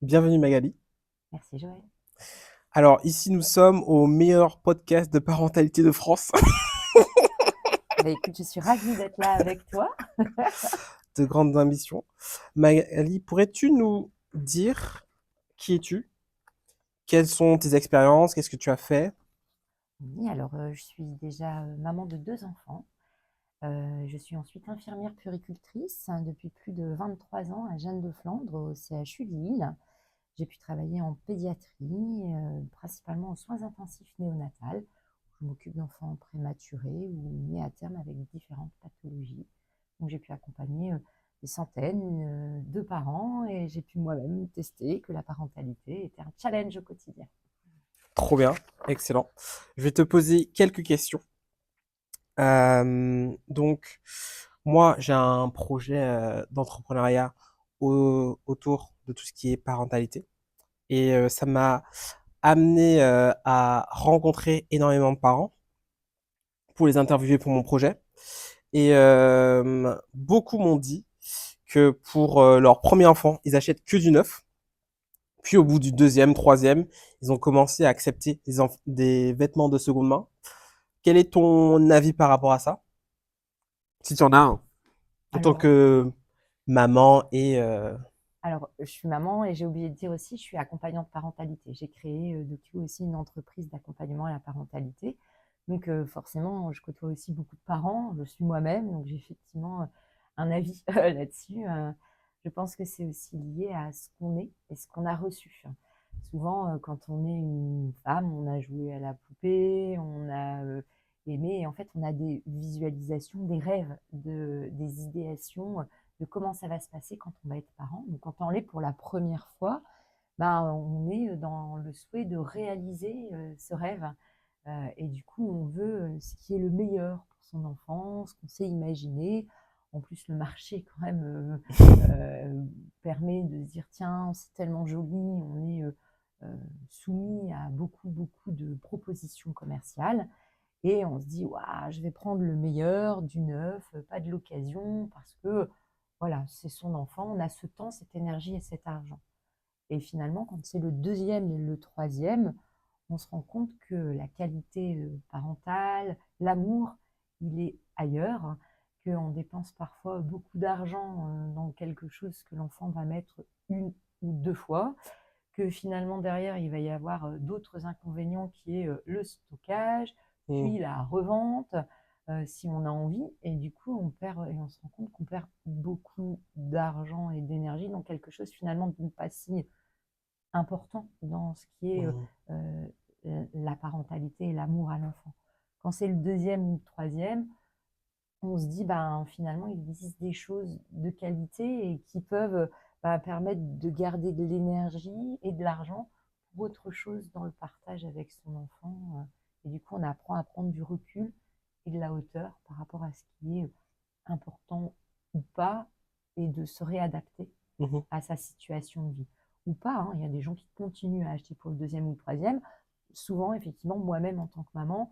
Bienvenue Magali. Merci Joël. Alors ici nous sommes au meilleur podcast de parentalité de France, Bah, écoute, je suis ravie d'être là avec toi. de grandes ambitions. Magali, pourrais-tu nous dire qui es-tu? Quelles sont tes expériences? Qu'est-ce que tu as fait? Oui, alors je suis déjà maman de 2 enfants. Je suis ensuite infirmière puéricultrice depuis plus de 23 ans à Jeanne-de-Flandre au CHU de Lille. J'ai pu travailler en pédiatrie, principalement en soins intensifs néonatales. Je m'occupe d'enfants prématurés ou nés à terme avec différentes pathologies. Donc j'ai pu accompagner des centaines de parents et j'ai pu moi-même tester que la parentalité était un challenge au quotidien. Trop bien, excellent. Je vais te poser quelques questions. Donc, moi, j'ai un projet d'entrepreneuriat autour de tout ce qui est parentalité. Et ça m'a amené à rencontrer énormément de parents pour les interviewer pour mon projet. Et beaucoup m'ont dit que pour leur premier enfant, ils achètent que du neuf. Puis au bout du deuxième, troisième, ils ont commencé à accepter des vêtements de seconde main. Quel est ton avis par rapport à ça? Si tu en as un. En tant Alors, que maman je suis maman et j'ai oublié de dire aussi, je suis accompagnante parentalité. J'ai créé depuis aussi une entreprise d'accompagnement à la parentalité. Donc forcément, je côtoie aussi beaucoup de parents. Je suis moi-même, donc j'ai effectivement un avis là-dessus. Je pense que c'est aussi lié à ce qu'on est et ce qu'on a reçu. Souvent, quand on est une femme, on a joué à la poupée, on a aimé, et en fait, on a des visualisations, des rêves, des idéations de comment ça va se passer quand on va être parent. Donc, quand on l'est pour la première fois, ben, on est dans le souhait de réaliser ce rêve. Et du coup, on veut ce qui est le meilleur pour son enfant, ce qu'on s'est imaginé. En plus, le marché, quand même, permet de se dire, tiens, c'est tellement joli, on est soumis à beaucoup, beaucoup de propositions commerciales. Et on se dit, waouh, je vais prendre le meilleur, du neuf, pas de l'occasion, parce que voilà, c'est son enfant, on a ce temps, cette énergie et cet argent. Et finalement, quand c'est le deuxième et le troisième, on se rend compte que la qualité parentale, l'amour, il est ailleurs, qu'on dépense parfois beaucoup d'argent dans quelque chose que l'enfant va mettre une ou deux fois, que finalement derrière, il va y avoir d'autres inconvénients qui est le stockage, Hmm. puis la revente, si on a envie. Et du coup, on perd, et on se rend compte qu'on perd beaucoup d'argent et d'énergie dans quelque chose finalement de pas si important dans ce qui est Hmm. la parentalité et l'amour à l'enfant. Quand c'est le deuxième ou le troisième, on se dit, ben, finalement, il existe des choses de qualité et qui peuvent permettre de garder de l'énergie et de l'argent pour autre chose dans le partage avec son enfant. Et du coup, on apprend à prendre du recul et de la hauteur par rapport à ce qui est important ou pas et de se réadapter Mhm. à sa situation de vie. Ou pas, hein. Il y a des gens qui continuent à acheter pour le deuxième ou le troisième. Souvent, effectivement, moi-même en tant que maman,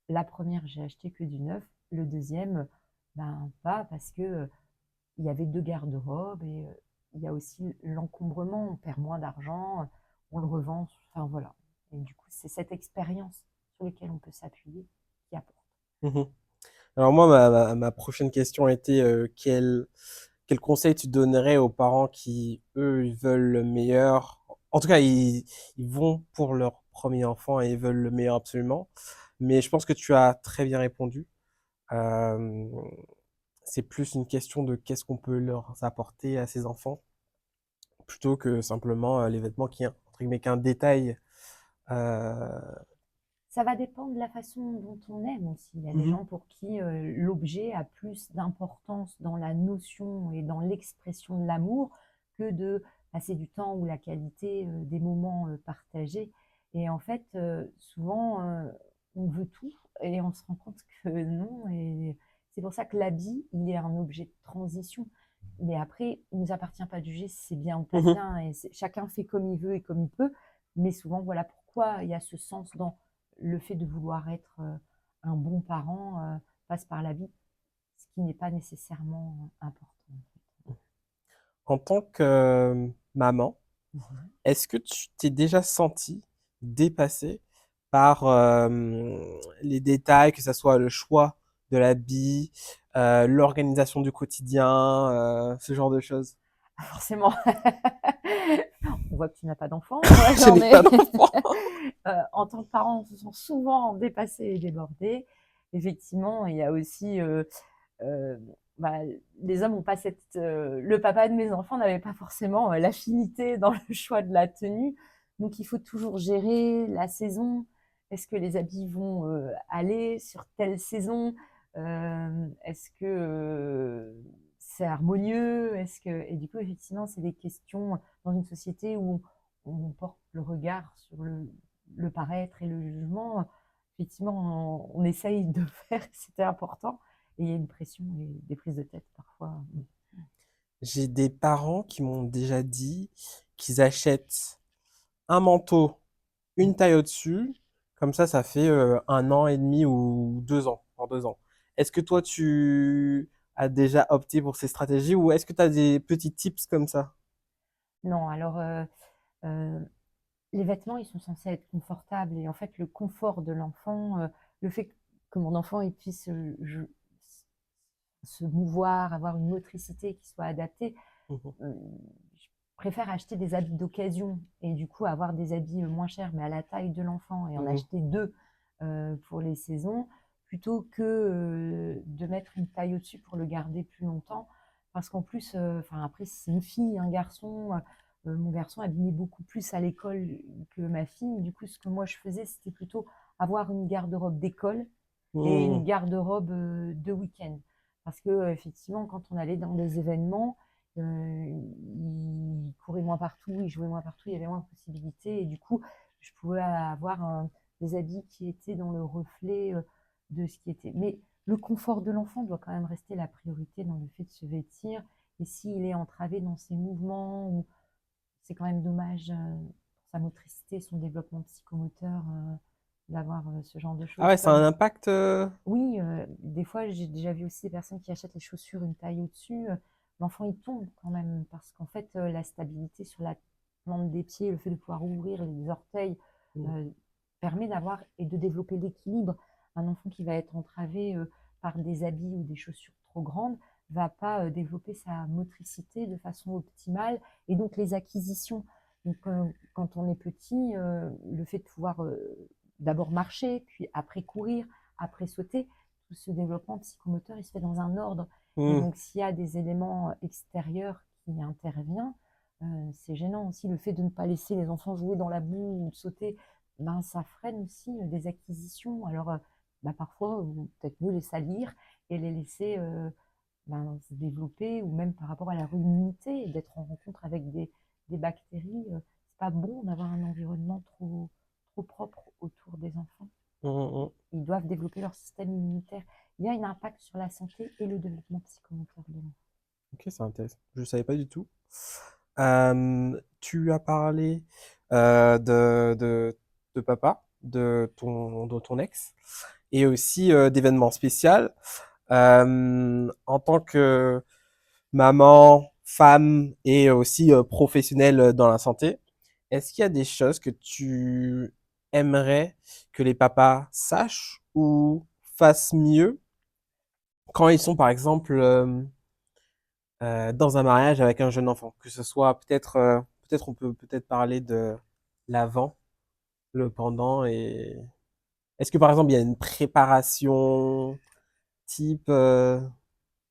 la première, j'ai acheté que du neuf. Le deuxième, ben pas parce que il y avait deux garde-robes et il y a aussi l'encombrement. On perd moins d'argent, on le revend. Enfin voilà. Et du coup, c'est cette expérience sur laquelle on peut s'appuyer qui apporte. Mhm. Alors moi, ma prochaine question était quel conseil tu donnerais aux parents qui, eux, ils veulent le meilleur? En tout cas, ils vont pour leur premier enfant et ils veulent le meilleur absolument. Mais je pense que tu as très bien répondu. Euh, c'est plus une question de qu'est-ce qu'on peut leur apporter à ces enfants, plutôt que simplement les vêtements qui, entre guillemets, qu'un détail. Euh, Ça va dépendre de la façon dont on aime aussi. Il y a des mhm, gens pour qui l'objet a plus d'importance dans la notion et dans l'expression de l'amour que de passer du temps ou la qualité des moments partagés. Et en fait, souvent, on veut tout et on se rend compte que non. Et c'est pour ça que l'habit, il est un objet de transition. Mais après, il ne nous appartient pas de juger si c'est bien ou pas mhm, bien. Et chacun fait comme il veut et comme il peut. Mais souvent, voilà pourquoi il y a ce sens dans le fait de vouloir être un bon parent passe par la vie, ce qui n'est pas nécessairement important. En tant que maman, Mmh. Est-ce que tu t'es déjà senti dépassé par les détails, que ça soit le choix de l'habit, l'organisation du quotidien, ce genre de choses? Forcément. On voit que tu n'as pas d'enfant, moi Je j'en n'ai ai. pas d'enfant. En tant que parent, on se sent souvent dépassé et débordé. Effectivement, il y a aussi, heu, bah, les hommes ont pas cette, le papa de mes enfants n'avait pas forcément, l'affinité dans le choix de la tenue. Donc il faut toujours gérer la saison. Est-ce que les habits vont, aller sur telle saison? Est-ce que, c'est harmonieux? Est-ce que et du coup, effectivement, c'est des questions dans une société où on porte le regard sur le paraître et le jugement. Effectivement, on essaye de faire, c'était important. Et il y a une pression et des prises de tête parfois. J'ai des parents qui m'ont déjà dit qu'ils achètent un manteau, une taille au-dessus, comme ça fait 1 an et demi ou 2 ans, en 2 ans. Est-ce que toi, tu as déjà opté pour ces stratégies ou est-ce que tu as des petits tips comme ça? Non, alors, euh, les vêtements, ils sont censés être confortables. Et en fait, le confort de l'enfant, le fait que mon enfant il puisse se mouvoir, avoir une motricité qui soit adaptée, Mhm. je préfère acheter des habits d'occasion et du coup avoir des habits moins chers mais à la taille de l'enfant et en Mhm. acheter deux pour les saisons plutôt que de mettre une taille au-dessus pour le garder plus longtemps. Parce qu'en plus, enfin après, si c'est une fille, un garçon, mon garçon abîmait beaucoup plus à l'école que ma fille. Du coup, ce que moi je faisais, c'était plutôt avoir une garde-robe d'école et une Mhm. garde-robe de week-end. Parce que effectivement, quand on allait dans des événements, il courait moins partout, il jouait moins partout, il y avait moins de possibilités. Et du coup, je pouvais avoir des habits qui étaient dans le reflet de ce qui était. Mais le confort de l'enfant doit quand même rester la priorité dans le fait de se vêtir. Et s'il est entravé dans ses mouvements, c'est quand même dommage pour sa motricité, son développement psychomoteur, d'avoir ce genre de Ah choses. ouais, ça a Comme un impact. oui, des fois, j'ai déjà vu aussi des personnes qui achètent les chaussures une taille au-dessus. L'enfant, il tombe quand même parce qu'en fait, la stabilité sur la plante des pieds, le fait de pouvoir ouvrir les orteils, Mhm. euh, permet d'avoir et de développer l'équilibre. Un enfant qui va être entravé par des habits ou des chaussures trop grandes va pas développer sa motricité de façon optimale et donc les acquisitions. Donc, quand on est petit, le fait de pouvoir d'abord marcher, puis après courir, après sauter, tout ce développement psychomoteur, il se fait dans un ordre. Et Mhm. donc, s'il y a des éléments extérieurs qui interviennent, c'est gênant aussi. Le fait de ne pas laisser les enfants jouer dans la boue ou de sauter, ben, ça freine aussi des acquisitions. Alors, ben, parfois, peut-être mieux les salir et les laisser ben, se développer, ou même par rapport à leur immunité, d'être en rencontre avec des bactéries. C'est pas bon d'avoir un environnement trop propre autour des enfants. Mhm. Ils doivent développer leur système immunitaire. Il y a un impact sur la santé et le développement psychomoteur de l'enfant. Ok, c'est intéressant. Je savais pas du tout. Tu as parlé de papa, de ton ex, et aussi d'événements spéciaux. En tant que maman, femme et aussi professionnelle dans la santé, est-ce qu'il y a des choses que tu aimerais que les papas sachent ou fassent mieux quand ils sont, par exemple, dans un mariage avec un jeune enfant? Que ce soit peut-être on peut peut-être parler de l'avant, le pendant et est-ce que par exemple il y a une préparation type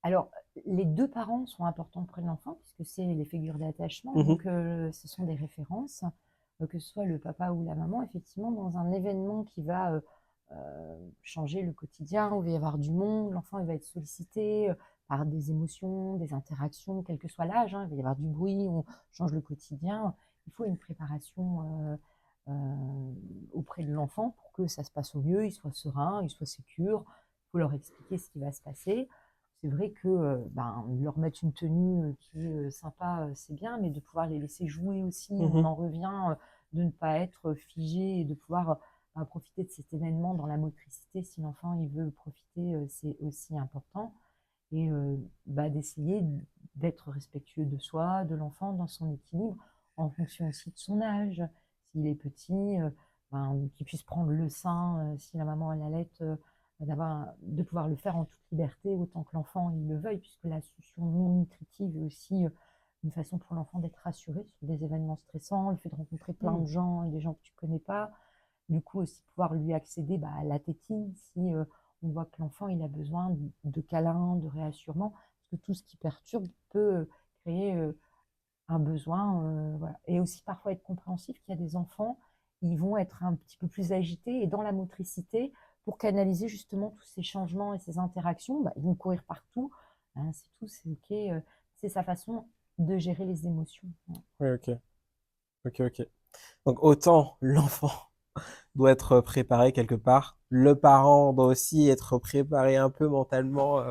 Alors, les deux parents sont importants auprès de l'enfant, puisque c'est les figures d'attachement, mhm, donc ce sont des références, que ce soit le papa ou la maman, effectivement, dans un événement qui va changer le quotidien, où il va y avoir du monde, l'enfant il va être sollicité par des émotions, des interactions, quel que soit l'âge, hein, il va y avoir du bruit, on change le quotidien, il faut une préparation auprès de l'enfant pour que ça se passe au mieux, il soit serein, il soit sécure, il faut leur expliquer ce qui va se passer. C'est vrai que ben, leur mettre une tenue qui est sympa, c'est bien, mais de pouvoir les laisser jouer aussi, on mhm, en revient, de ne pas être figé et de pouvoir profiter de cet événement dans la motricité. Si l'enfant il veut profiter, c'est aussi important. Et bah, d'essayer d'être respectueux de soi, de l'enfant, dans son équilibre, en fonction aussi de son âge. S'il est petit, ben, qu'il puisse prendre le sein, si la maman elle allait, de pouvoir le faire en toute liberté, autant que l'enfant il le veuille, puisque la succion non nutritive est aussi une façon pour l'enfant d'être rassuré sur des événements stressants, le fait de rencontrer plein Mmh. de gens, et des gens que tu connais pas. Du coup, aussi pouvoir lui accéder à la tétine si on voit que l'enfant il a besoin de câlins, de réassurement, parce que tout ce qui perturbe peut créer un besoin. Voilà. Et aussi parfois être compréhensif qu'il y a des enfants, ils vont être un petit peu plus agités et dans la motricité, pour canaliser justement tous ces changements et ces interactions, ils vont courir partout. Hein, c'est tout, c'est OK. C'est sa façon de gérer les émotions. Ouais. Oui, ok. Ok, ok. Donc autant l'enfant doit être préparé quelque part, le parent doit aussi être préparé un peu mentalement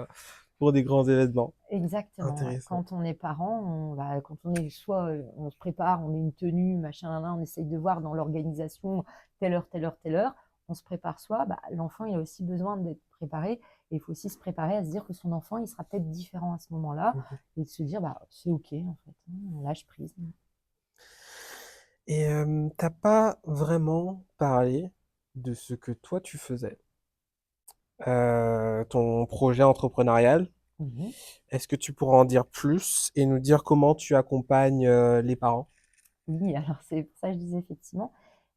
pour des grands événements. Exactement, ouais. Intéressant. Quand on est parent, quand on est soit on se prépare, on met une tenue, machin, là, on essaye de voir dans l'organisation telle heure, telle heure, telle heure, on se prépare soi, l'enfant il a aussi besoin d'être préparé et il faut aussi se préparer à se dire que son enfant il sera peut-être différent à ce moment-là Mhm. et de se dire c'est ok en fait, hein, on lâche prise. Et t'as pas vraiment parlé de ce que toi tu faisais, ton projet entrepreneurial. Mhm. Est-ce que tu pourras en dire plus et nous dire comment tu accompagnes les parents? Oui, alors c'est pour ça que je disais effectivement,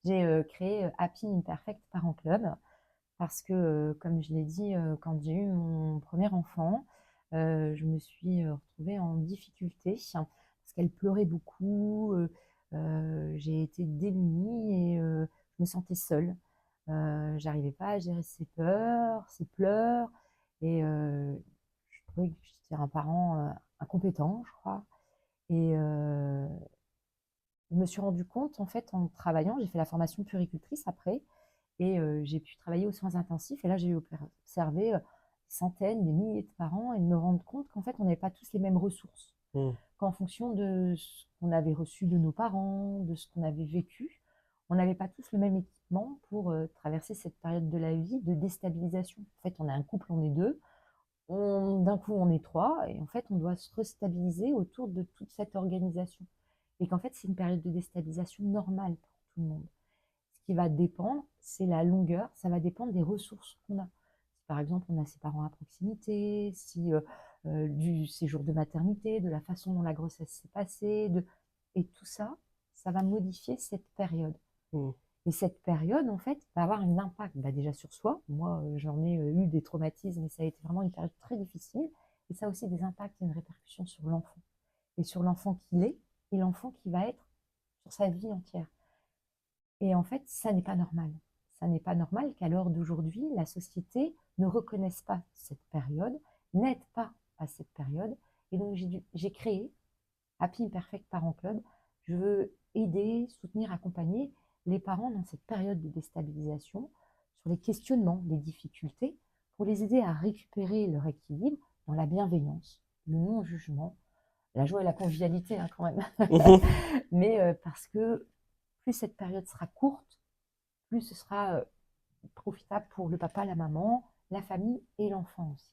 j'ai créé Happy Imperfect Parent Club. Parce que, comme je l'ai dit, quand j'ai eu mon premier enfant, je me suis retrouvée en difficulté parce qu'elle pleurait beaucoup. J'ai été démunie et je me sentais seule. J'arrivais pas à gérer ses peurs, ses pleurs et je trouvais que j'étais un parent incompétent, je crois. Et je me suis rendu compte, en fait, en travaillant, j'ai fait la formation puéricultrice après, et j'ai pu travailler aux soins intensifs. Et là, j'ai observé des centaines, des milliers de parents et de me rendre compte qu'en fait, on n'avait pas tous les mêmes ressources. Hmm. Qu'en fonction de ce qu'on avait reçu de nos parents, de ce qu'on avait vécu, on n'avait pas tous le même équipement pour traverser cette période de la vie de déstabilisation. En fait, on est un couple, on est deux. D'un coup, on est trois. Et en fait, on doit se restabiliser autour de toute cette organisation. Et qu'en fait, c'est une période de déstabilisation normale pour tout le monde. Ce qui va dépendre, c'est la longueur, ça va dépendre des ressources qu'on a. Si par exemple on a ses parents à proximité, si du séjour de maternité, de la façon dont la grossesse s'est passée, et tout ça, ça va modifier cette période. Hmm. Et cette période, en fait, va avoir un impact déjà sur soi. Moi, j'en ai eu des traumatismes et ça a été vraiment une période très difficile. Et ça a aussi des impacts et une répercussion sur l'enfant. Et sur l'enfant qu'il est et l'enfant qui va être sur sa vie entière. Et en fait, ça n'est pas normal. Ça n'est pas normal qu'à l'heure d'aujourd'hui, la société ne reconnaisse pas cette période, n'aide pas à cette période. Et donc, j'ai créé Happy Imperfect Parent Club. Je veux aider, soutenir, accompagner les parents dans cette période de déstabilisation, sur les questionnements, les difficultés, pour les aider à récupérer leur équilibre dans la bienveillance, le non-jugement, la joie et la convivialité quand même. Mais parce que plus cette période sera courte, plus ce sera profitable pour le papa, la maman, la famille et l'enfant aussi.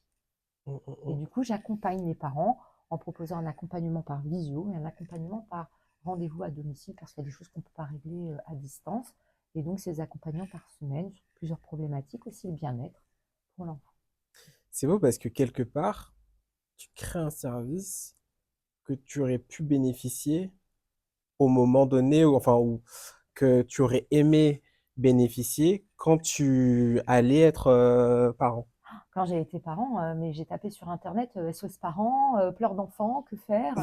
Hmm, hmm, Et hmm. du coup, j'accompagne les parents en proposant un accompagnement par visio et un accompagnement par rendez-vous à domicile parce qu'il y a des choses qu'on ne peut pas régler à distance. Et donc, ces accompagnements par semaine sur plusieurs problématiques, aussi le bien-être pour l'enfant. C'est beau parce que quelque part, tu crées un service que tu aurais pu bénéficier au moment donné, ou enfin, ou que tu aurais aimé bénéficier quand tu allais être parent. Quand j'ai été parent, mais j'ai tapé sur Internet SOS parents, pleurs d'enfants, que faire?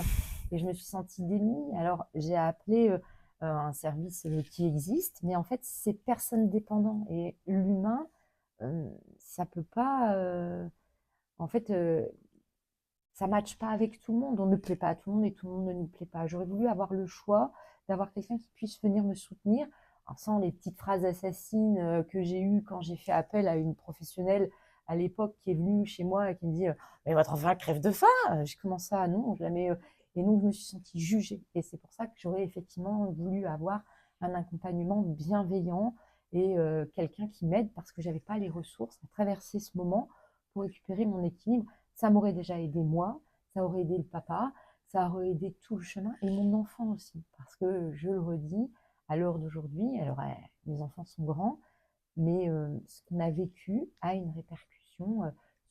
Et je me suis sentie démunie. Alors, j'ai appelé un service qui existe, mais en fait, c'est personne dépendant. Et l'humain, ça peut pas. En fait, ça matche pas avec tout le monde. On ne plaît pas à tout le monde et tout le monde ne nous plaît pas. J'aurais voulu avoir le choix d'avoir quelqu'un qui puisse venir me soutenir, alors sans les petites phrases assassines que j'ai eues quand j'ai fait appel à une professionnelle à l'époque qui est venue chez moi et qui me dit mais votre enfant crève de faim. J'ai commencé à non, jamais. Et donc je me suis sentie jugée. Et c'est pour ça que j'aurais effectivement voulu avoir un accompagnement bienveillant et quelqu'un qui m'aide parce que j'avais pas les ressources à traverser ce moment pour récupérer mon équilibre. Ça m'aurait déjà aidé moi, ça aurait aidé le papa, ça aurait aidé tout le chemin et mon enfant aussi. Parce que, je le redis, à l'heure d'aujourd'hui, alors mes enfants sont grands, mais ce qu'on a vécu a une répercussion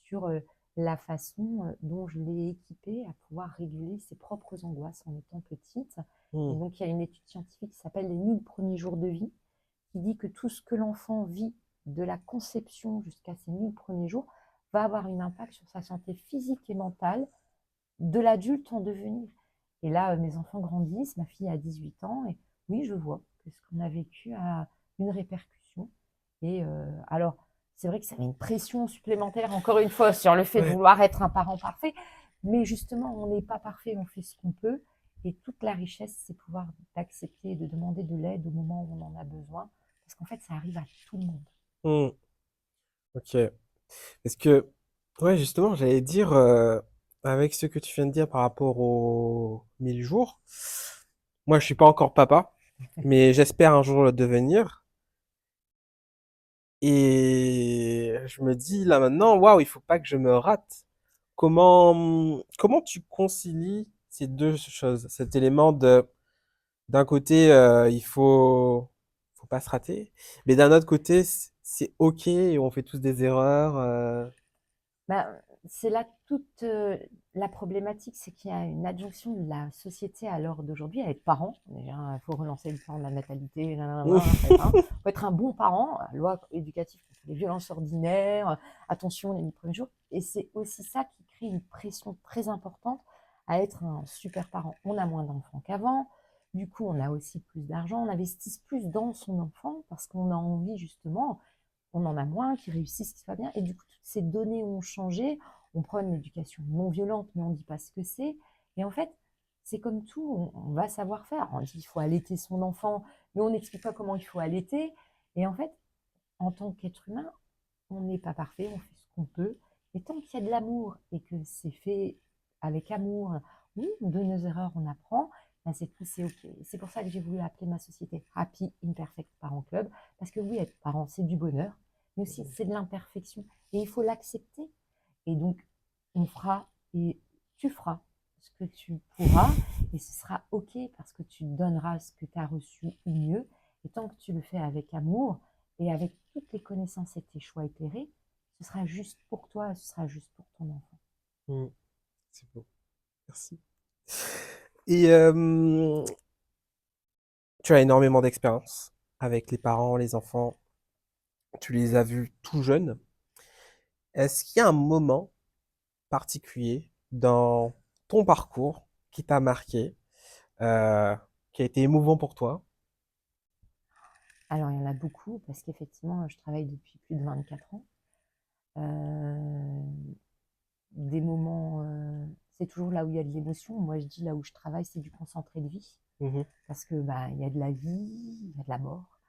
sur la façon dont je l'ai équipé à pouvoir réguler ses propres angoisses en étant petite. Et Mmh. donc, il y a une étude scientifique qui s'appelle les 1000 premiers jours de vie, qui dit que tout ce que l'enfant vit de la conception jusqu'à ses 1000 premiers jours va avoir un impact sur sa santé physique et mentale de l'adulte en devenir. Et là, mes enfants grandissent, ma fille a 18 ans, et oui, je vois que ce qu'on a vécu a une répercussion. Et alors, c'est vrai que ça met une pression supplémentaire, encore une fois, sur le fait de Ouais. vouloir être un parent parfait, mais justement, on n'est pas parfait, on fait ce qu'on peut. Et toute la richesse, c'est pouvoir d'accepter et de demander de l'aide au moment où on en a besoin, parce qu'en fait, ça arrive à tout le monde. Mmh. Ok. Parce que, ouais, justement, j'allais dire, avec ce que tu viens de dire par rapport aux 1000 jours, moi, je suis pas encore papa, mais j'espère un jour le devenir. Et je me dis là maintenant, waouh, il faut pas que je me rate. Comment tu concilies ces deux choses, cet élément de, d'un côté, faut pas se rater, mais d'un autre côté, c'est ok, et on fait tous des erreurs. Ben, c'est là toute la problématique, c'est qu'il y a une adjonction de la société à l'heure d'aujourd'hui à être parent. Déjà, il faut relancer le plan de la natalité, nanana, faut être un bon parent, loi éducative contre les violences ordinaires, attention les 1000 premiers jours. Et c'est aussi ça qui crée une pression très importante à être un super parent. On a moins d'enfants qu'avant, du coup on a aussi plus d'argent, on investit plus dans son enfant parce qu'on a envie justement, on en a moins qui réussissent, qui se passe bien. Et du coup, toutes ces données ont changé. On prend une éducation non violente, mais on ne dit pas ce que c'est. Et en fait, c'est comme tout, on va savoir faire. On dit qu'il faut allaiter son enfant, mais on n'explique pas comment il faut allaiter. Et en fait, en tant qu'être humain, on n'est pas parfait, on fait ce qu'on peut. Et tant qu'il y a de l'amour et que c'est fait avec amour, oui, de nos erreurs, on apprend, ben c'est tout, c'est OK. C'est pour ça que j'ai voulu appeler ma société Happy Imperfect Parent Club, parce que oui, être parent, c'est du bonheur, mais aussi c'est de l'imperfection. Et il faut l'accepter. Et donc, on fera et tu feras ce que tu pourras, et ce sera OK parce que tu donneras ce que tu as reçu ou mieux. Et tant que tu le fais avec amour, et avec toutes les connaissances et tes choix éclairés, ce sera juste pour toi, ce sera juste pour ton enfant. Mm, c'est beau, merci. Et tu as énormément d'expérience avec les parents, les enfants. Tu les as vus tout jeunes. Est-ce qu'il y a un moment particulier dans ton parcours qui t'a marqué, euh, qui a été émouvant pour toi? Alors, il y en a beaucoup parce qu'effectivement, je travaille depuis plus de 24 ans. Euh, des moments, c'est toujours là où il y a de l'émotion. Moi, je dis là où je travaille, c'est du concentré de vie Mhm, parce que bah, il y a de la vie, il y a de la mort,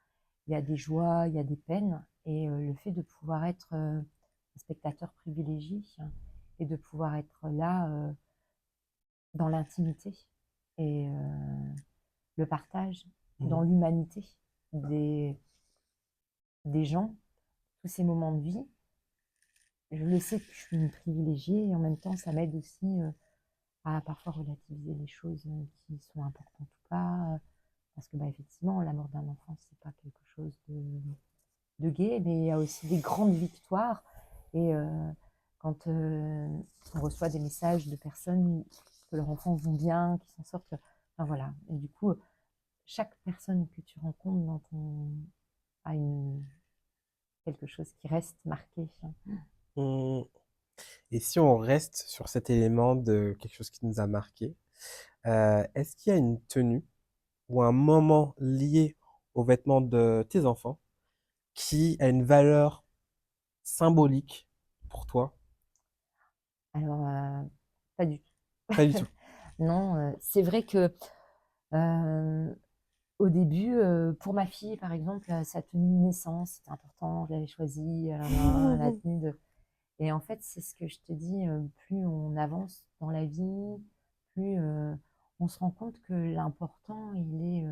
il y a des joies, il y a des peines. Et le fait de pouvoir être un spectateur privilégié et de pouvoir être là dans l'intimité et le partage, dans mhm, l'humanité des, des gens, tous ces moments de vie. Je le sais que je suis une privilégiée et en même temps, ça m'aide aussi à parfois relativiser les choses qui sont importantes ou pas. Parce que, bah, effectivement, la mort d'un enfant, c'est pas quelque chose de gai, mais il y a aussi des grandes victoires. Et quand on reçoit des messages de personnes que leurs enfants vont bien, qui s'en sortent, enfin voilà. Et du coup, chaque personne que tu rencontres dans ton a quelque chose qui reste marqué. mhm. Et si on reste sur cet élément de quelque chose qui nous a marqué, est-ce qu'il y a une tenue ou un moment lié aux vêtements de tes enfants qui a une valeur symbolique pour toi? Alors, pas du tout. Pas du tout. Non, c'est vrai que euh, au début, pour ma fille, par exemple, sa tenue de naissance, c'était important, je l'avais choisie, la tenue de... Et en fait, c'est ce que je te dis, plus on avance dans la vie, plus on se rend compte que l'important, il est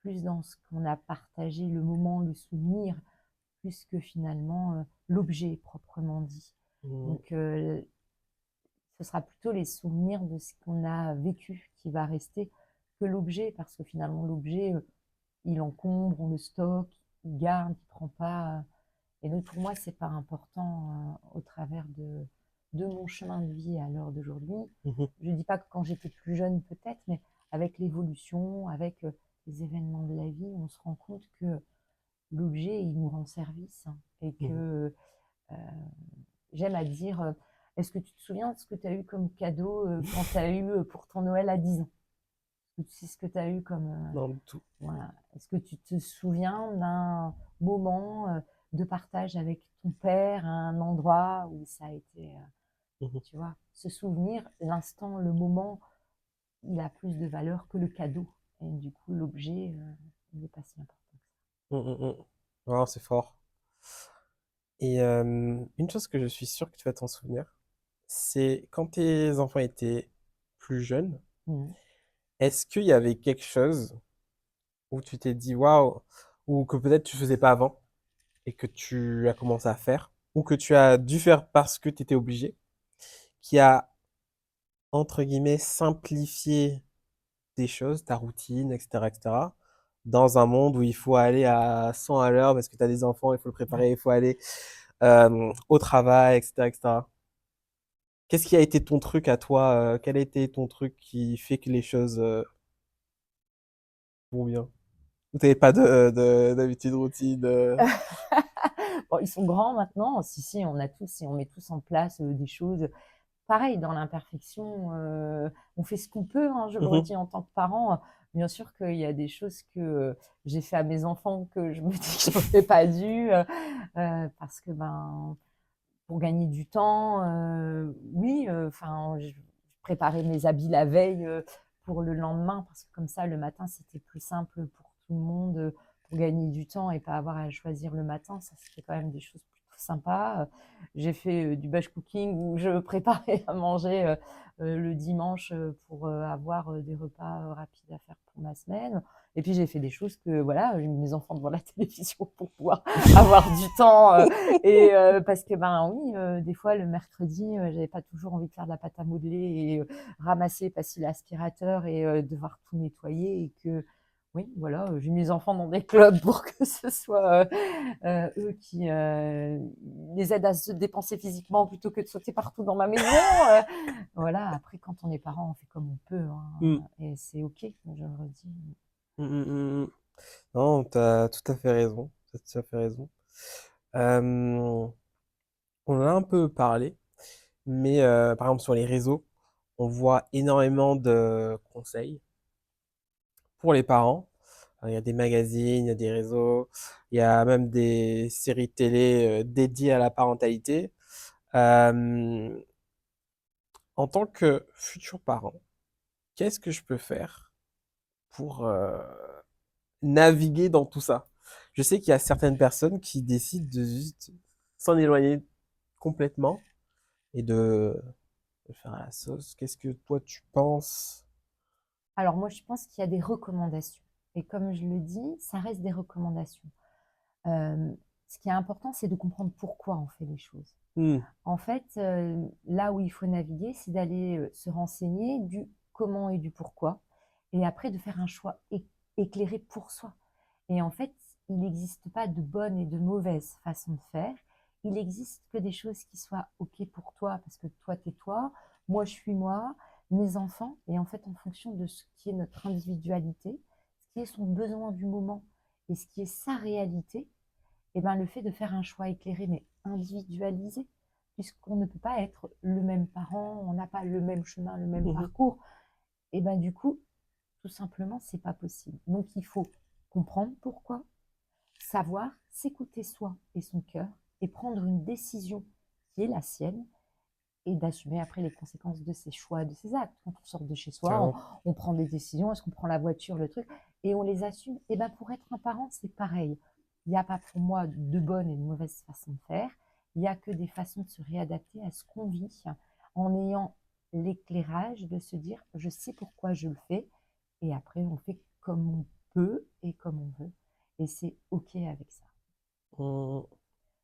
plus dans ce qu'on a partagé, le moment, le souvenir, plus que finalement l'objet proprement dit. Mhm, Donc, ce sera plutôt les souvenirs de ce qu'on a vécu qui va rester que l'objet, parce que finalement, l'objet, il encombre, on le stocke, il garde, il prend pas. Et donc, pour moi, c'est pas important au travers de mon chemin de vie à l'heure d'aujourd'hui. Mmh. Je dis pas que quand j'étais plus jeune, peut-être, mais avec l'évolution, avec les événements de la vie, on se rend compte que l'objet, il nous rend service, hein, et Mmh. que euh, j'aime à dire, est-ce que tu te souviens de ce que tu as eu comme cadeau quand tu as eu pour ton Noël à 10 ans? C'est ce que tu as eu comme... Non, du tout. voilà. Est-ce que tu te souviens d'un moment de partage avec ton père, à un endroit où ça a été, Mmh. tu vois, ce souvenir, l'instant, le moment, il a plus de valeur que le cadeau. Et du coup, l'objet, il n'est pas si important que ça. Mmh, mmh, mmh. Waouh, c'est fort. Et une chose que je suis sûr que tu vas t'en souvenir, c'est quand tes enfants étaient plus jeunes, Mhm. est-ce qu'il y avait quelque chose où tu t'es dit waouh, ou que peut-être tu faisais pas avant et que tu as commencé à faire, ou que tu as dû faire parce que tu étais obligé, qui a, entre guillemets, simplifié des choses, ta routine, etc., etc., dans un monde où il faut aller à 100 à l'heure parce que tu as des enfants, il faut le préparer, il faut aller au travail, etc., etc. Qu'est-ce qui a été ton truc à toi? Quel a été ton truc qui fait que les choses vont bien? Ou t'avais pas d'habitude routine? Bon, ils sont grands maintenant. Si, si, on a tous et on met tous en place des choses. Pareil, dans l'imperfection, on fait ce qu'on peut, hein, je le Mhm, redis en tant que parent. Bien sûr qu'il y a des choses que j'ai fait à mes enfants que je me dis que je n'aurais pas dû, parce que ben, pour gagner du temps, oui, enfin, je préparais mes habits la veille pour le lendemain, parce que comme ça, le matin, c'était plus simple pour tout le monde, pour gagner du temps et pas avoir à choisir le matin. Ça, c'était quand même des choses plutôt sympas. J'ai fait du batch cooking où je préparais à manger le dimanche pour avoir des repas rapides à faire pour ma semaine. Et puis j'ai fait des choses que voilà, j'ai mis mes enfants devant la télévision pour pouvoir avoir du temps et parce que ben oui, des fois le mercredi, j'avais pas toujours envie de faire de la pâte à modeler et ramasser, passer l'aspirateur et devoir tout nettoyer, et que oui, voilà, j'ai mis les enfants dans des clubs pour que ce soit eux qui les aident à se dépenser physiquement plutôt que de sauter partout dans ma maison. Voilà, après quand on est parent, on fait comme on peut, mm, hein, et c'est ok, je le redis. mm, mm, mm. Non, t'as tout à fait raison. T'as tout à fait raison. Euh, on en a un peu parlé, mais par exemple sur les réseaux, on voit énormément de conseils pour les parents. Il y a des magazines, il y a des réseaux, il y a même des séries télé dédiées à la parentalité. Euh, En tant que futur parent, qu'est-ce que je peux faire pour naviguer dans tout ça? Je sais qu'il y a certaines personnes qui décident de juste s'en éloigner complètement et de faire à la sauce. Qu'est-ce que toi tu penses? Alors moi, je pense qu'il y a des recommandations. Et comme je le dis, ça reste des recommandations. Euh, Ce qui est important, c'est de comprendre pourquoi on fait les choses. Hmm, En fait, là où il faut naviguer, c'est d'aller se renseigner du comment et du pourquoi, et après de faire un choix éclairé pour soi. Et en fait, il n'existe pas de bonne et de mauvaise façon de faire. Il n'existe que des choses qui soient OK pour toi, parce que toi, t'es toi, moi, je suis moi, mes enfants. Et en fait, en fonction de ce qui est notre individualité, ce qui est son besoin du moment et ce qui est sa réalité, et ben, le fait de faire un choix éclairé mais individualisé, puisqu'on ne peut pas être le même parent, on n'a pas le même chemin, le même mhm, parcours, et ben du coup, tout simplement, c'est pas possible. Donc il faut comprendre pourquoi, savoir s'écouter soi et son cœur et prendre une décision qui est la sienne, et d'assumer après les conséquences de ses choix, de ses actes. Quand on sort de chez soi, carrément. on prend des décisions, est-ce qu'on prend la voiture, le truc, et on les assume. Et ben pour être un parent, c'est pareil. Il n'y a pas pour moi de bonne et de mauvaise façon de faire. Il n'y a que des façons de se réadapter à ce qu'on vit en ayant l'éclairage de se dire je sais pourquoi je le fais, et après on fait comme on peut et comme on veut. Et c'est OK avec ça. Hmm,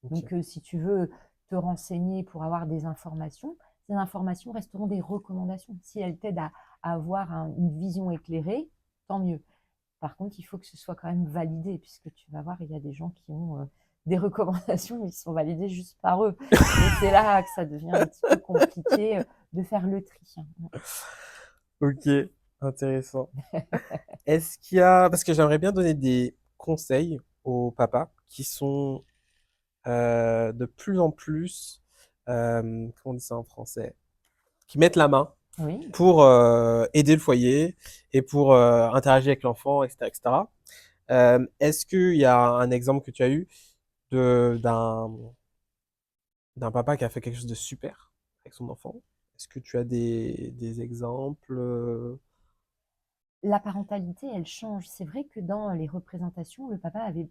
ok. Donc, si tu veux te renseigner pour avoir des informations, ces informations resteront des recommandations. Si elles t'aident à avoir une vision éclairée, tant mieux. Par contre, il faut que ce soit quand même validé, puisque tu vas voir, il y a des gens qui ont des recommandations, mais qui sont validées juste par eux. Et c'est là que ça devient un petit peu compliqué de faire le tri. Ok, intéressant. Est-ce qu'il y a... Parce que j'aimerais bien donner des conseils aux papas qui sont de plus en plus, comment on dit ça en français, qui mettent la main Oui. pour aider le foyer et pour interagir avec l'enfant, etc., etc. Est-ce qu'il y a un exemple que tu as eu d'un papa qui a fait quelque chose de super avec son enfant? Est-ce que tu as des exemples? La parentalité, elle change. C'est vrai que dans les représentations, le papa avait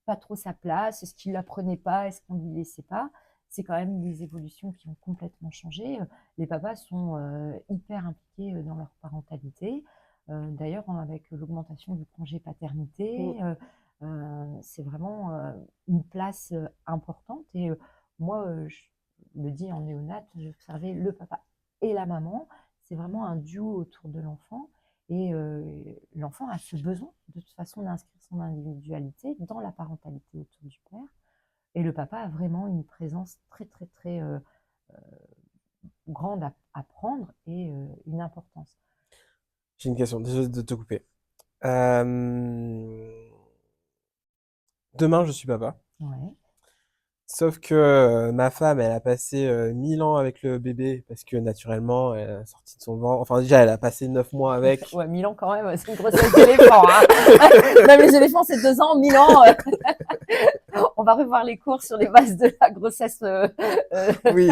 pas trop sa place. Est-ce qu'il la prenait pas? Est-ce qu'on lui laissait pas? C'est quand même des évolutions qui ont complètement changé. Les papas sont hyper impliqués dans leur parentalité. D'ailleurs, avec l'augmentation du congé Mm. paternité, c'est vraiment une place importante. Et moi, je le dis en néonat, j'ai observé le papa et la maman. C'est vraiment un duo autour de l'enfant. Et l'enfant a ce besoin, de toute façon, d'inscrire son individualité dans la parentalité autour du père. Et le papa a vraiment une présence très, très, très grande à prendre et une importance. J'ai une question, désolé de te couper. Euh, Demain, je suis papa. Ouais. Sauf que ma femme, elle a passé 1000 ans avec le bébé parce que naturellement, elle a sorti de son ventre. Enfin, déjà, elle a passé 9 mois avec. Ouais, 1000 ans quand même, c'est une grossesse d'éléphant. Hein. Même les éléphants, c'est 2 ans, 1000 ans. On va revoir les cours sur les bases de la grossesse. Oui,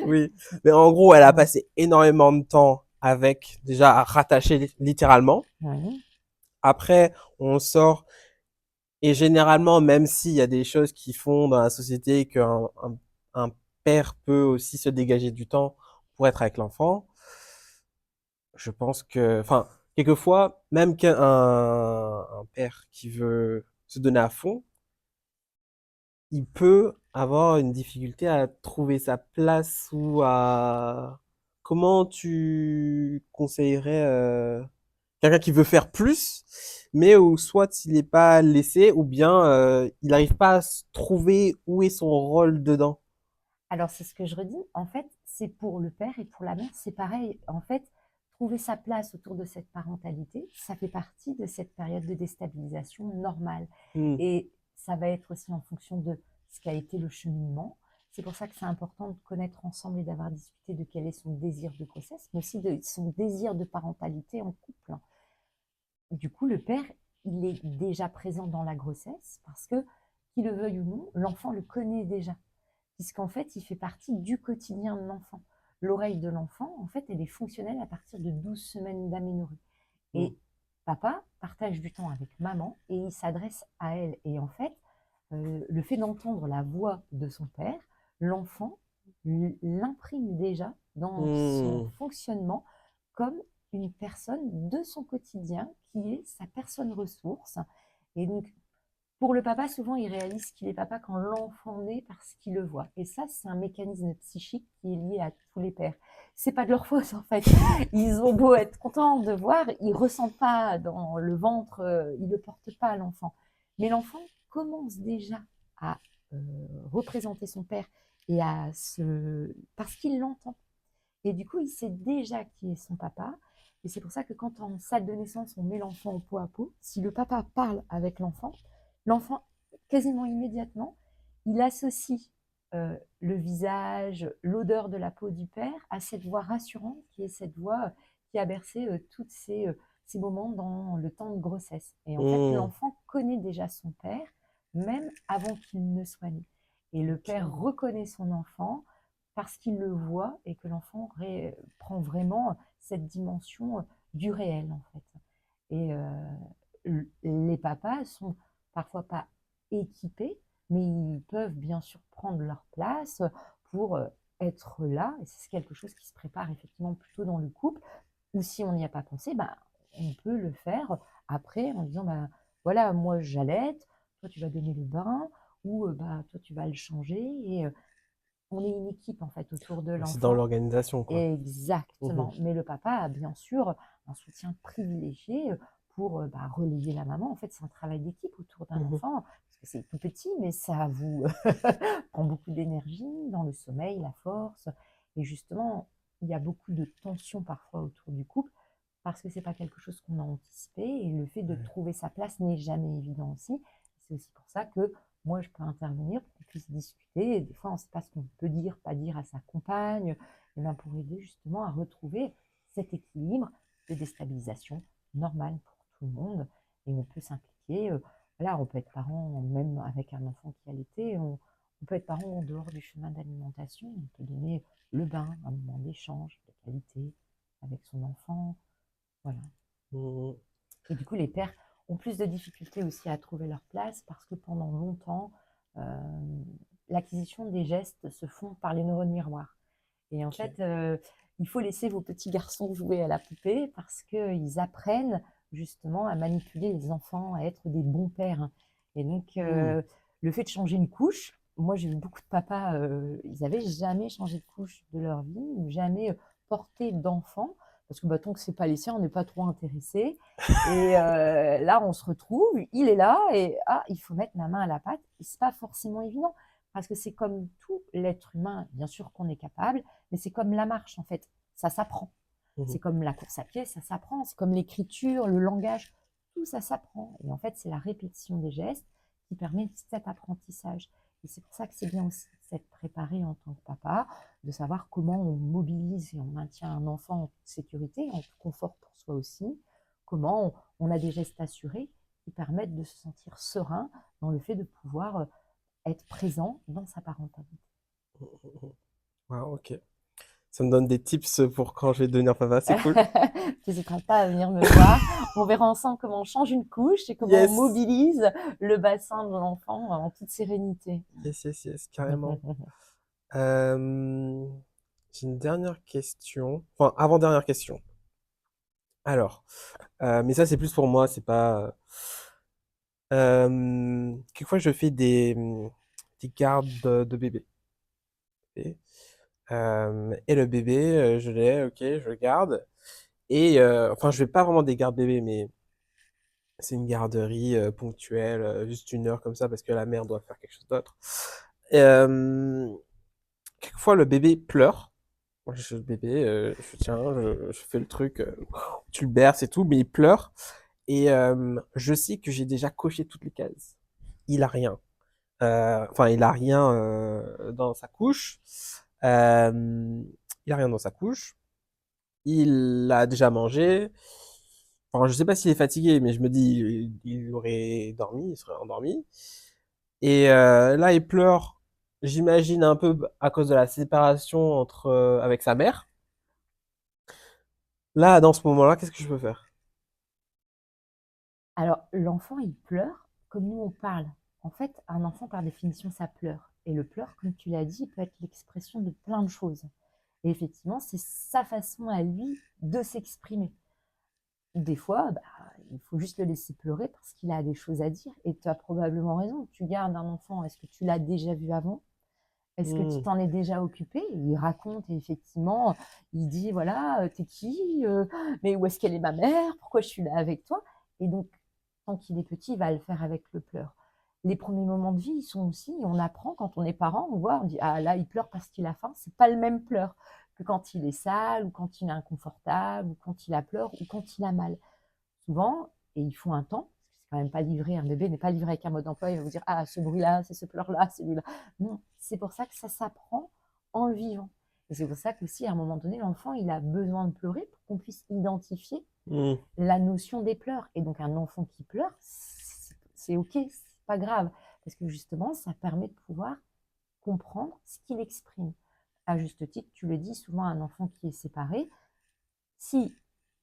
oui. Mais en gros, elle a passé énormément de temps avec, déjà rattachée littéralement. Oui. Après, on sort. Et généralement, même s'il y a des choses qui font dans la société un père peut aussi se dégager du temps pour être avec l'enfant, je pense que, enfin, quelquefois, même un père qui veut se donner à fond, il peut avoir une difficulté à trouver sa place ou à... Comment tu conseillerais quelqu'un qui veut faire plus, mais où soit il n'est pas laissé, ou bien il n'arrive pas à se trouver où est son rôle dedans. Alors, c'est ce que je redis. En fait, c'est pour le père et pour la mère, c'est pareil. En fait, trouver sa place autour de cette parentalité, ça fait partie de cette période de déstabilisation normale. Hmm. Et ça va être aussi en fonction de ce qu'a été le cheminement. C'est pour ça que c'est important de connaître ensemble et d'avoir discuté de quel est son désir de grossesse, mais aussi de son désir de parentalité en couple. Du coup, le père, il est déjà présent dans la grossesse parce que, qu'il le veuille ou non, l'enfant le connaît déjà puisqu'en fait, il fait partie du quotidien de l'enfant. L'oreille de l'enfant, en fait, elle est fonctionnelle à partir de 12 semaines d'aménorrhée. Hmm. Et papa partage du temps avec maman et il s'adresse à elle. Et en fait, le fait d'entendre la voix de son père, l'enfant l'imprime déjà dans son Hmm. fonctionnement comme une personne de son quotidien qui est sa personne ressource. Et donc, pour le papa, souvent, il réalise qu'il est papa quand l'enfant naît parce qu'il le voit. Et ça, c'est un mécanisme psychique qui est lié à tous les pères. C'est pas de leur faute, en fait. Ils ont beau être contents de voir, ils ressentent pas dans le ventre, ils ne portent pas à l'enfant. Mais l'enfant commence déjà à euh, représenter son père et à se... parce qu'il l'entend. Et du coup, il sait déjà qui est son papa. Et c'est pour ça que quand en salle de naissance, on met l'enfant en peau à peau, si le papa parle avec l'enfant, l'enfant, quasiment immédiatement, il associe le visage, l'odeur de la peau du père à cette voix rassurante qui est cette voix qui a bercé tous ces moments dans le temps de grossesse. Et en fait, Hmm. l'enfant connaît déjà son père, même avant qu'il ne soit né. Et le père Ok. reconnaît son enfant parce qu'il le voit et que l'enfant prend vraiment cette dimension du réel, en fait. Et les papas sont parfois pas équipés, mais ils peuvent bien sûr prendre leur place pour être là. Et c'est quelque chose qui se prépare effectivement plutôt dans le couple. Ou si on n'y a pas pensé, bah, on peut le faire après en disant bah, voilà, moi j'allaite, toi tu vas donner le bain, ou bah, toi tu vas le changer. Et on est une équipe en fait autour de C'est dans l'enfant. l'organisation, quoi. Mhm. Exactement. Mais le papa a bien sûr un soutien privilégié pour relayer la maman. En fait, c'est un travail d'équipe autour d'un Mhm. enfant, parce que c'est tout petit, mais ça vous prend beaucoup d'énergie dans le sommeil, la force. Et justement, il y a beaucoup de tensions parfois autour du couple, parce que c'est pas quelque chose qu'on a anticipé. Et le fait de Ouais. trouver sa place n'est jamais évident aussi. C'est aussi pour ça que moi, je peux intervenir pour qu'on puisse discuter. Et des fois, on ne sait pas ce qu'on peut dire, pas dire à sa compagne, et bien pour aider justement à retrouver cet équilibre de déstabilisation normal pour tout le monde. Et on peut s'impliquer. Voilà, on peut être parent, même avec un enfant qui a l'été, on peut être parent en dehors du chemin d'alimentation. On peut donner le bain, un moment d'échange de qualité avec son enfant. Voilà. Mhm. Et du coup, les pères ont plus de difficultés aussi à trouver leur place parce que pendant longtemps, l'acquisition des gestes se font par les neurones miroirs. Et en Ok. fait, il faut laisser vos petits garçons jouer à la poupée parce qu'ils apprennent justement à manipuler les enfants, à être des bons pères. Et donc, Mhm. le fait de changer une couche, moi j'ai vu beaucoup de papas, ils n'avaient jamais changé de couche de leur vie, ou jamais porté d'enfant, parce que tant que c'est pas les siens, on n'est pas trop intéressé. Et là, on se retrouve, il est là, et il faut mettre la main à la pâte. Et c'est pas forcément évident, parce que c'est comme tout l'être humain, bien sûr qu'on est capable, mais c'est comme la marche en fait, ça s'apprend. Mhm. C'est comme la course à pied, ça s'apprend. C'est comme l'écriture, le langage, tout ça s'apprend. Et en fait, c'est la répétition des gestes qui permet cet apprentissage. Et c'est pour ça que c'est bien aussi de s'être préparé en tant que papa, de savoir comment on mobilise et on maintient un enfant en toute sécurité, en tout confort pour soi aussi, comment on a des gestes assurés qui permettent de se sentir serein dans le fait de pouvoir être présent dans sa parentalité. Mhm. Ah, ok. Ça me donne des tips pour quand je vais devenir papa, c'est cool. Tu n'hésiteras pas à venir me voir. On verra ensemble comment on change une couche et comment on Yes! mobilise le bassin de l'enfant en toute sérénité. Yes, yes, yes, carrément. Euh, j'ai une dernière question. Enfin, avant-dernière question. Alors, mais ça, c'est plus pour moi, c'est pas. Quelquefois, je fais des gardes de bébé. Et le bébé, je l'ai, ok, je le garde. Et enfin, je vais pas vraiment des gardes bébés, mais c'est une garderie ponctuelle, juste 1 heure comme ça, parce que la mère doit faire quelque chose d'autre. Euh, quelquefois, le bébé pleure. Le bébé, je tiens, je fais le truc, tu le berces et tout, mais il pleure. Et je sais que j'ai déjà coché toutes les cases. Il a rien. Enfin, il a rien dans sa couche. Il a rien dans sa couche. Il a déjà mangé. Enfin, je sais pas s'il est fatigué, mais je me dis, il aurait dormi, il serait endormi. Et là, il pleure. J'imagine un peu à cause de la séparation avec sa mère. Là, dans ce moment-là, qu'est-ce que je peux faire? Alors, l'enfant, il pleure comme nous, on parle. En fait, un enfant, par définition, ça pleure. Et le pleur, comme tu l'as dit, peut être l'expression de plein de choses. Et effectivement, c'est sa façon à lui de s'exprimer. Des fois, il faut juste le laisser pleurer parce qu'il a des choses à dire. Et tu as probablement raison. Tu gardes un enfant, est-ce que tu l'as déjà vu avant? Est-ce que tu Hmm, t'en es déjà occupé? Il raconte et effectivement, il dit voilà, t'es qui? Mais où est-ce qu'elle est ma mère? Pourquoi je suis là avec toi? Et donc, tant qu'il est petit, il va le faire avec le pleur. Les premiers moments de vie, ils sont aussi, on apprend quand on est parent, on voit, on dit ah là, il pleure parce qu'il a faim. C'est pas le même pleur que quand il est sale ou quand il est inconfortable ou quand il a peur ou quand il a mal. Souvent, et il faut un temps, parce que c'est quand même pas livré, un bébé n'est pas livré avec un mode d'emploi, il va vous dire ah ce bruit-là, c'est ce pleur-là, celui-là. Non, c'est pour ça que ça s'apprend en le vivant. Et c'est pour ça qu'aussi, à un moment donné, l'enfant, il a besoin de pleurer pour qu'on puisse identifier hmm, la notion des pleurs. Et donc, un enfant qui pleure, c'est OK, c'est pas grave. Parce que justement, ça permet de pouvoir comprendre ce qu'il exprime. À juste titre, tu le dis, souvent, un enfant qui est séparé, si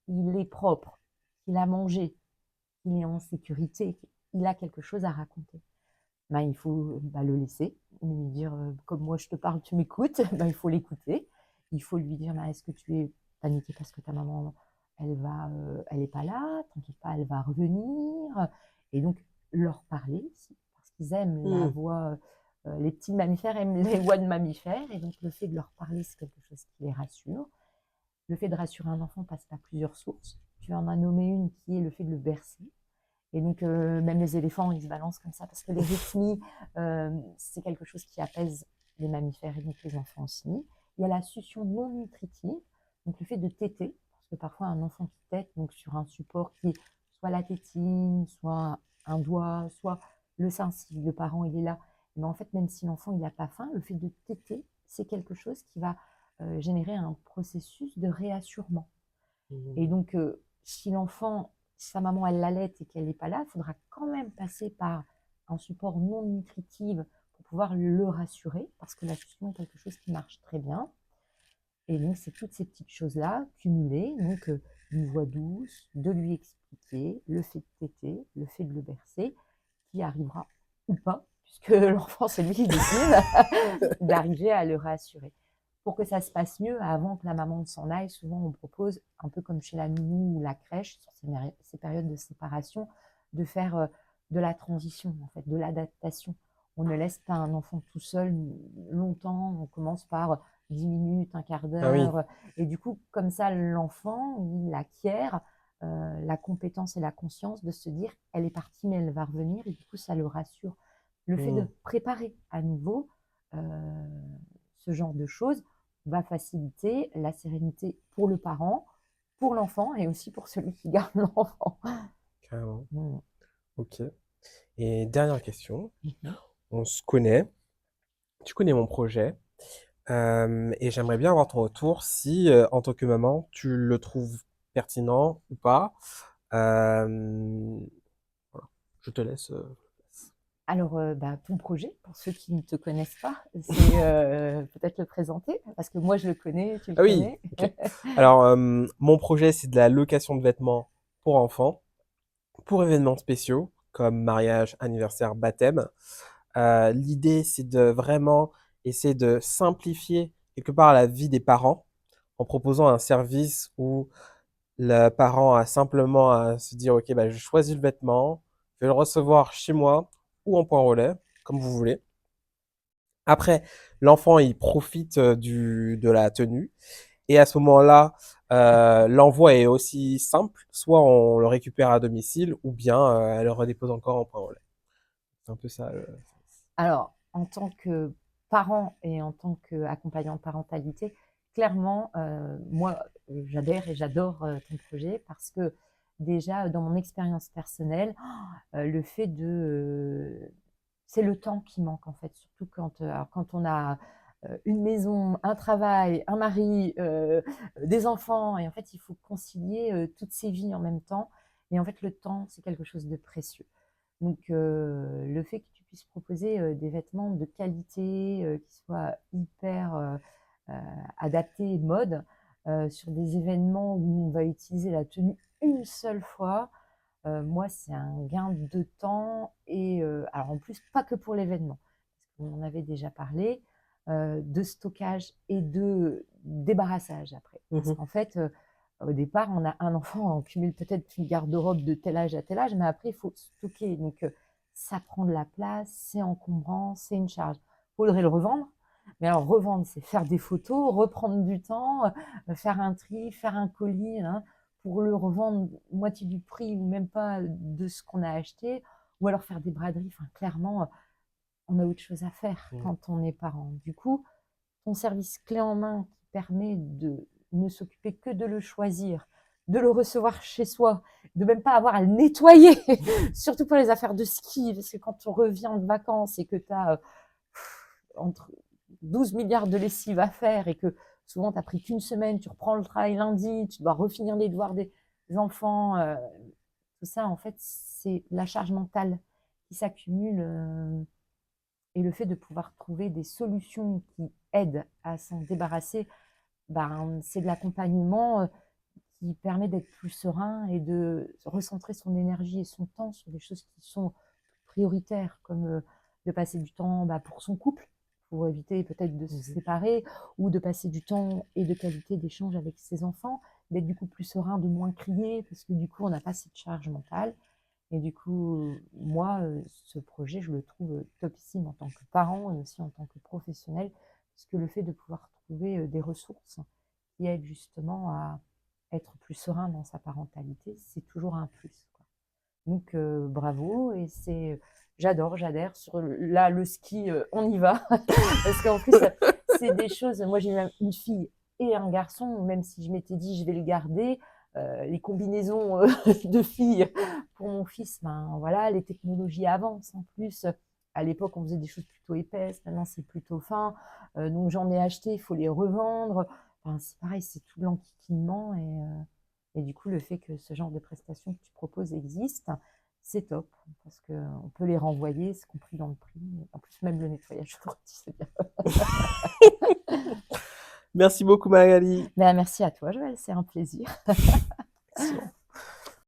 il est propre, qu'il a mangé, qu'il est en sécurité, qu'il a quelque chose à raconter. Il faut le laisser, lui dire comme moi je te parle, tu m'écoutes, il faut l'écouter. Il faut lui dire est-ce que tu es paniqué parce que ta maman elle est pas là, t'inquiète pas, elle va revenir. Et donc leur parler, parce qu'ils aiment la hmm. voix Les petits mammifères aiment les voix de mammifères, et donc le fait de leur parler, c'est quelque chose qui les rassure. Le fait de rassurer un enfant passe par plusieurs sources. Tu en as nommé une qui est le fait de le bercer. Et donc, même les éléphants, ils se balancent comme ça parce que les rythmies, c'est quelque chose qui apaise les mammifères et donc les enfants aussi. Il y a la succion non nutritive, donc le fait de téter, parce que parfois un enfant qui tète donc sur un support qui est soit la tétine, soit un doigt, soit le sein si le parent il est là. Mais en fait, même si l'enfant il n'a pas faim, le fait de téter, c'est quelque chose qui va générer un processus de réassurement. Et donc, si l'enfant, sa maman, elle l'allaite et qu'elle n'est pas là, il faudra quand même passer par un support non nutritif pour pouvoir le rassurer, parce que la succion est quelque chose qui marche très bien. Et donc, c'est toutes ces petites choses-là cumulées, donc une voix douce, de lui expliquer, le fait de téter, le fait de le bercer, qui arrivera ou pas, puisque l'enfant, c'est lui qui décide, d'arriver à le rassurer. Pour que ça se passe mieux, avant que la maman s'en aille, souvent on propose, un peu comme chez la nounou ou la crèche, sur ces périodes de séparation, de faire de la transition, en fait, de l'adaptation. On ne laisse pas un enfant tout seul longtemps, on commence par 10 minutes, un quart Ah oui. d'heure, et du coup, comme ça, l'enfant, il acquiert la compétence et la conscience de se dire, elle est partie, mais elle va revenir, et du coup, ça le rassure. Le fait de préparer à nouveau ce genre de choses va faciliter la sérénité pour le parent, pour l'enfant et aussi pour celui qui garde l'enfant. Carrément. Mmh. Ok. Et dernière question. Mhm. On se connaît. Tu connais mon projet. Et j'aimerais bien avoir ton retour si, en tant que maman, tu le trouves pertinent ou pas. Euh, voilà. Je te laisse. Alors, ton projet, pour ceux qui ne te connaissent pas, c'est peut-être le présenter, parce que moi je le connais, tu le Ah oui, connais. ok. Alors, mon projet, c'est de la location de vêtements pour enfants, pour événements spéciaux, comme mariage, anniversaire, baptême. L'idée, c'est de vraiment essayer de simplifier quelque part la vie des parents en proposant un service où le parent a simplement à se dire, OK, bah, je choisis le vêtement, je vais le recevoir chez moi ou en point relais, comme vous voulez. Après, l'enfant, il profite de la tenue. Et à ce moment-là, l'envoi est aussi simple. Soit on le récupère à domicile, ou bien elle le redépose encore en point relais. C'est un peu ça. Alors, en tant que parent et en tant qu'accompagnant de parentalité, clairement, moi, j'adhère et j'adore ton projet parce que déjà, dans mon expérience personnelle, le fait c'est le temps qui manque en fait, surtout quand on a une maison, un travail, un mari, des enfants, et en fait, il faut concilier toutes ces vies en même temps. Et en fait, le temps, c'est quelque chose de précieux. Donc, le fait que tu puisses proposer des vêtements de qualité, qui soient hyper adaptés mode, sur des événements où on va utiliser la tenue une seule fois, moi, c'est un gain de temps et alors en plus, pas que pour l'événement, parce qu'on en avait déjà parlé, de stockage et de débarrassage après. Parce Mhm. qu'en fait, au départ, on a un enfant, on cumule peut-être une garde-robe de tel âge à tel âge, mais après, il faut stocker. Donc, ça prend de la place, c'est encombrant, c'est une charge. Il faudrait le revendre. Mais alors, revendre, c'est faire des photos, reprendre du temps, faire un tri, faire un colis, hein, pour le revendre moitié du prix ou même pas de ce qu'on a acheté, ou alors faire des braderies. Enfin, clairement, on a autre chose à faire Mhm. quand on est parent. Du coup, ton service clé en main qui permet de ne s'occuper que de le choisir, de le recevoir chez soi, de même pas avoir à le nettoyer, surtout pour les affaires de ski, parce que quand on revient de vacances et que tu as entre 12 milliards de lessive à faire et que souvent tu n'as pris qu'une semaine, tu reprends le travail lundi, tu dois refinir les devoirs des enfants, tout ça, en fait, c'est la charge mentale qui s'accumule et le fait de pouvoir trouver des solutions qui aident à s'en débarrasser, ben, c'est de l'accompagnement qui permet d'être plus serein et de recentrer son énergie et son temps sur des choses qui sont prioritaires, comme de passer du temps pour son couple, pour éviter peut-être de se séparer, ou de passer du temps et de qualité d'échange avec ses enfants, d'être du coup plus serein, de moins crier, parce que du coup on n'a pas cette charge mentale. Et du coup, moi, ce projet, je le trouve topissime en tant que parent et aussi en tant que professionnel, parce que le fait de pouvoir trouver des ressources qui aident justement à être plus serein dans sa parentalité, c'est toujours un plus, quoi. Donc bravo et j'adhère sur là le ski, on y va parce qu'en plus c'est des choses moi j'ai une fille et un garçon, même si je m'étais dit: «Je vais le garder», les combinaisons, de filles pour mon fils, ben, voilà, les technologies avancent en plus. À l'époque, on faisait des choses plutôt épaisses, maintenant c'est plutôt fin, donc j'en ai acheté, il faut les revendre. Enfin, c'est pareil, c'est tout l'enquiquinement et du coup, le fait que ce genre de prestations que tu proposes existe, c'est top parce qu'on peut les renvoyer, c'est compris dans le prix. En plus, même le nettoyage aujourd'hui, c'est bien. Merci beaucoup Magali. Ben, merci à toi, Joël, c'est un plaisir. Excellent.